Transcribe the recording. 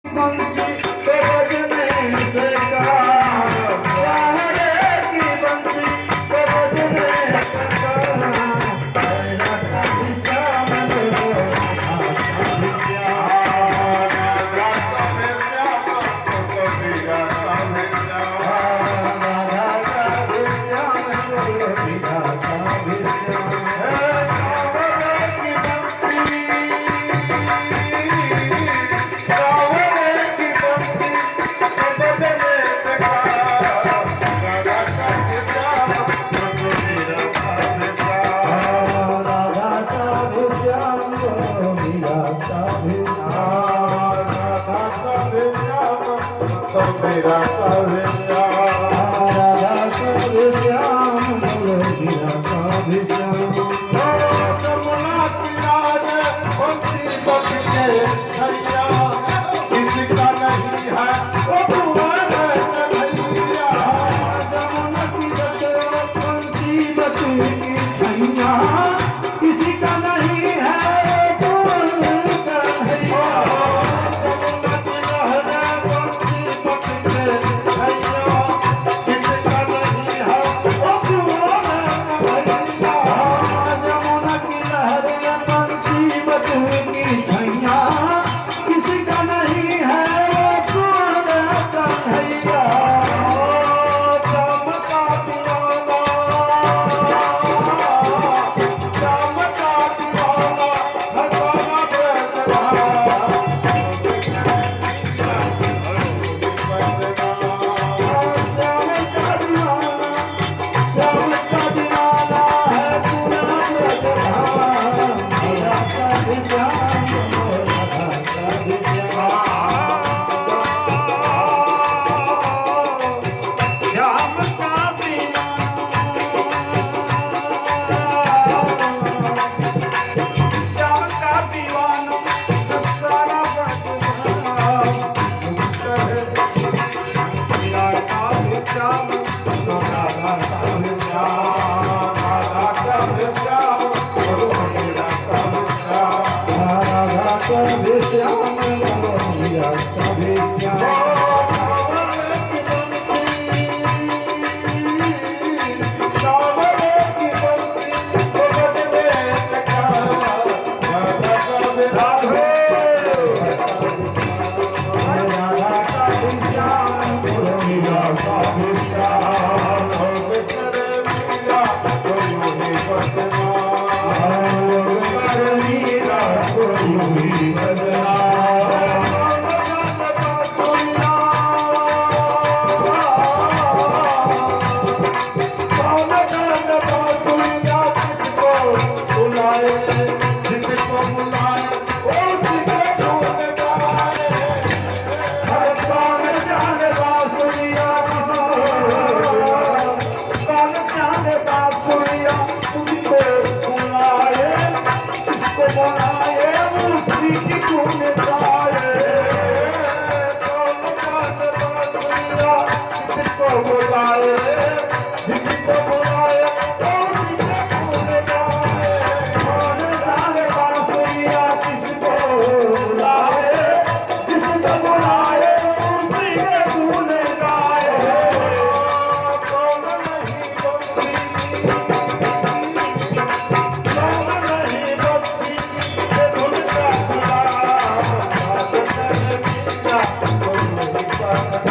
बंसी के बजने से चाहने की बंसी के बजने से मेरा कभी श्याम लो मेरा राधा कभी श्याम लो मेरा कभी श्याम जमुना किनारे बंसी बजने भैया किसका नहीं है वो तुम्हारे कन्हैया जमुना किनारे बंसी बजने भैया किसी का नहीं है वो कन्हैया जमुना किनारे बंसी बजने भैया किसका नहीं है वो तुम्हारे कन्हैया जमुना किनारे बंसी बजने भैया किसी का नहीं है वो तुम्हारे कन्हैया चमका दीवाना चमका दीवाना भगवाना